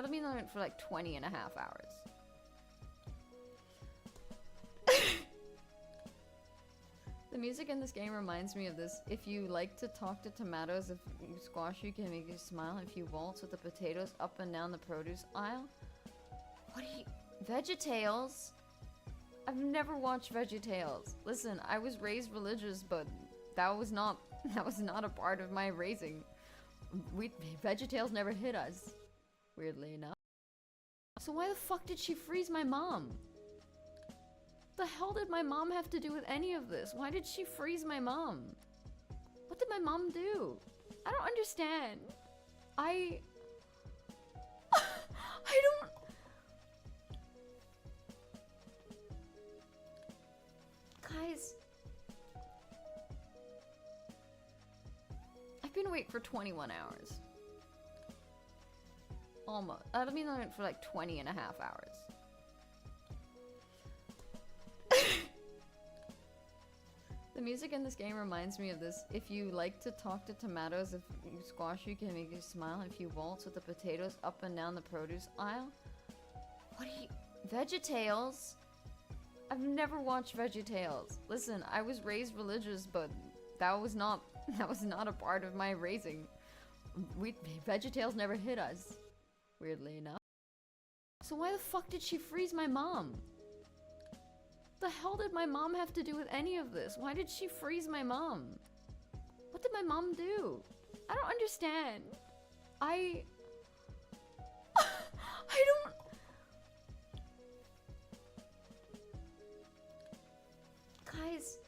That'll be on it for like 20 and a half hours. The music in this game reminds me of this. If you like to talk to tomatoes, if you squash you can make you smile. If you waltz with the potatoes up and down the produce aisle. What are you... VeggieTales? I've never watched VeggieTales. Listen, I was raised religious, but that was not a part of my raising. VeggieTales never hit us, weirdly enough. So why the fuck did she freeze my mom? The hell did my mom have to do with any of this? Why did she freeze my mom? What did my mom do? I don't understand. I don't... Guys... I've been awake for 21 hours. Almost. That'll be on it for like 20 and a half hours. The music in this game reminds me of this. If you like to talk to tomatoes, if you squash you can make you smile. If you waltz with the potatoes up and down the produce aisle. What are you... VeggieTales? I've never watched VeggieTales. Listen, I was raised religious, but that was not a part of my raising. VeggieTales never hit us, weirdly enough. So why the fuck did she freeze my mom? The hell did my mom have to do with any of this? Why did she freeze my mom? What did my mom do? I don't understand. I don't... Guys...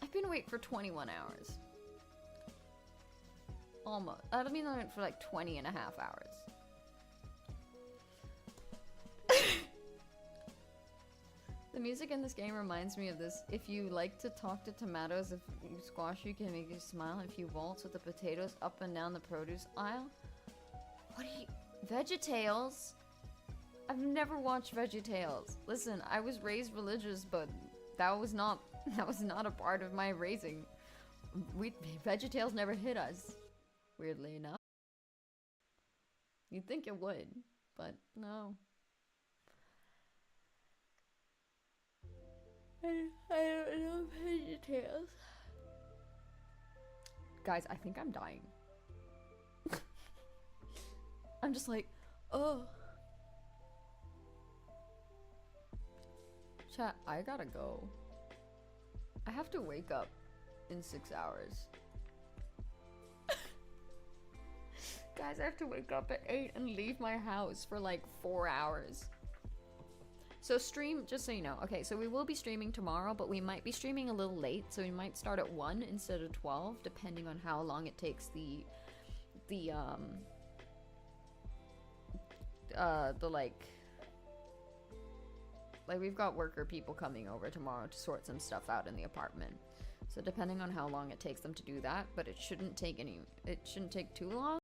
I've been awake for 21 hours. Almost. That'll be on it for like 20 and a half hours. The music in this game reminds me of this. If you like to talk to tomatoes, if you squash you can make you smile. If you waltz with the potatoes up and down the produce aisle. What are you... VeggieTales? I've never watched VeggieTales. Listen, I was raised religious, but that was not a part of my raising. VeggieTales never hit us, weirdly enough. You'd think it would, but no. I don't know VeggieTales. Guys, I think I'm dying. I'm just like, oh. Chat, I gotta go. I have to wake up in 6 hours. Guys, I have to wake up at 8 and leave my house for like 4 hours. So stream, just so you know. Okay, so we will be streaming tomorrow, but we might be streaming a little late, so we might start at 1 instead of 12, depending on how long it takes the we've got worker people coming over tomorrow to sort some stuff out in the apartment. So depending on how long it takes them to do that, but it shouldn't take too long.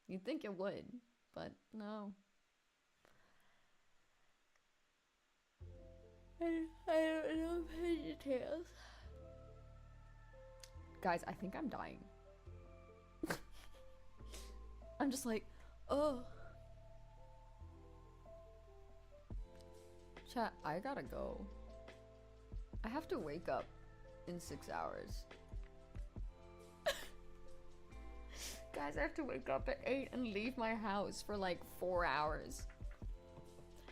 You'd think it would, but no. I don't know VeggieTales. Guys, I think I'm dying. I'm just like, oh. Chat, I gotta go. I have to wake up in 6 hours. Guys, I have to wake up at 8 and leave my house for like 4 hours.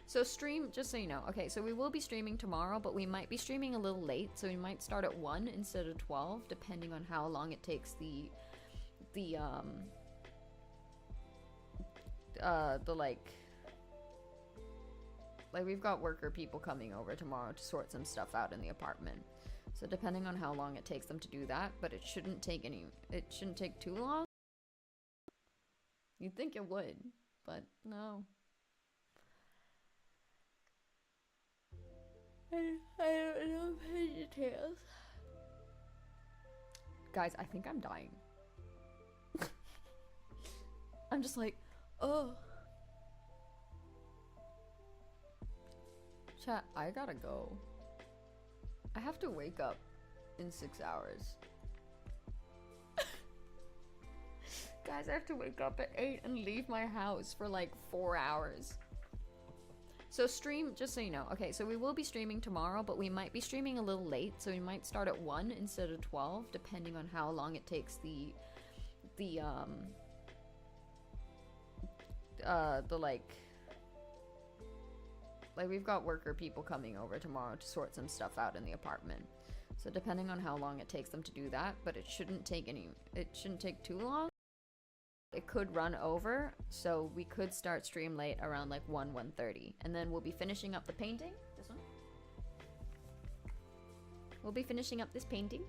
So stream, just so you know. Okay, so we will be streaming tomorrow, but we might be streaming a little late, so we might start at 1 instead of 12, depending on how long it takes we've got worker people coming over tomorrow to sort some stuff out in the apartment. So depending on how long it takes them to do that, but it shouldn't take too long. You'd think it would, but no. I don't know VeggieTales. Guys, I think I'm dying. I'm just like, oh. Chat, I gotta go. I have to wake up in 6 hours. Guys, I have to wake up at 8 and leave my house for like 4 hours. So stream, just so you know, okay, so we will be streaming tomorrow, but we might be streaming a little late, so we might start at 1 instead of 12, depending on how long it takes the we've got worker people coming over tomorrow to sort some stuff out in the apartment. So depending on how long it takes them to do that, but it shouldn't take too long. It could run over, so we could start stream late around like 1:30, and then we'll be finishing up the painting. This one. We'll be finishing up this painting,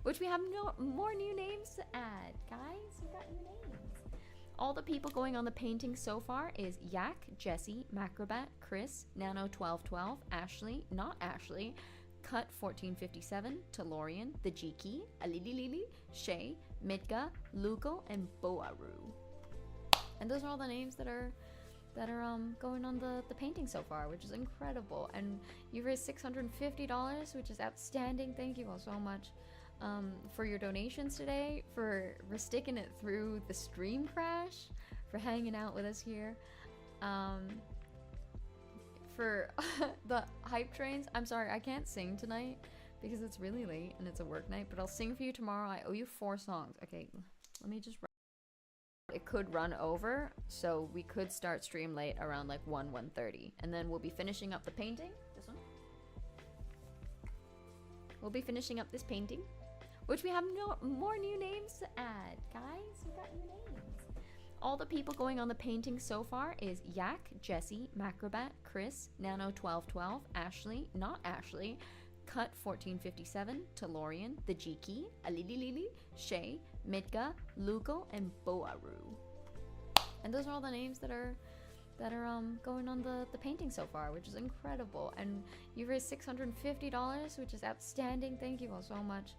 which we have more new names to add, guys. We got new names. All the people going on the painting so far is Yak, Jesse, Macrobat, Chris, Nano1212, Ashley, not Ashley, Cut 1457, Telorian, The Jiki, Alililili, Shay, Midga, Lugo, and Boaru. And those are all the names that are going on the painting so far, which is incredible. And you raised $650, which is outstanding. Thank you all so much for your donations today, for sticking it through the stream crash, for hanging out with us here. For the hype trains, I'm sorry, I can't sing tonight because it's really late and it's a work night, but I'll sing for you tomorrow. I owe you 4 songs. Okay, let me just... It could run over, so we could start stream late around like 1:30, and then we'll be finishing up the painting. This one. We'll be finishing up this painting, which we have more new names to add, guys. We got new names. All the people going on the painting so far is Yak, Jesse, Macrobat, Chris, Nano1212, Ashley, not Ashley, Cut 1457, Telorian, The Jiki, Alililili, Shay, Midga, Lugo, and Boaru. And those are all the names that are going on the painting so far, which is incredible. And you raised $650, which is outstanding. Thank you all so much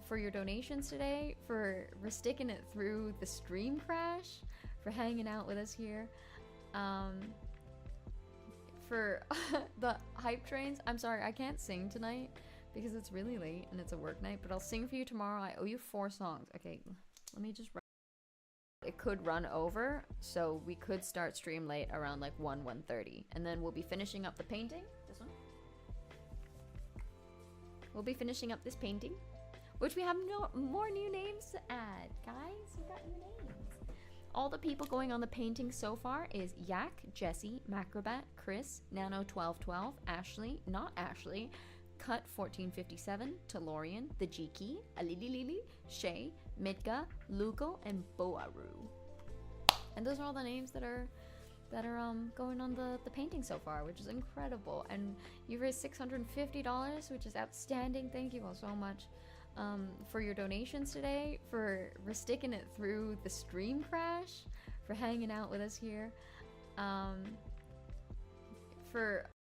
for your donations today, for sticking it through the stream crash, for hanging out with us here. For the hype trains, I'm sorry, I can't sing tonight because it's really late and it's a work night, but I'll sing for you tomorrow. I owe you 4 songs. Okay, let me just... It could run over, so we could start stream late around like 1:30, and then we'll be finishing up the painting. This one. We'll be finishing up this painting, which we have more new names to add, guys. We got new names. All the people going on the painting so far is Yak, Jesse, Macrobat, Chris, Nano1212, Ashley, not Ashley, Cut 1457, Telorian, The Jiki, Alililili, Shay, Midga, Lugo, and Boaru. And those are all the names that are going on the painting so far, which is incredible. And you raised $650, which is outstanding. Thank you all so much for your donations today, for sticking it through the stream crash, for hanging out with us here. For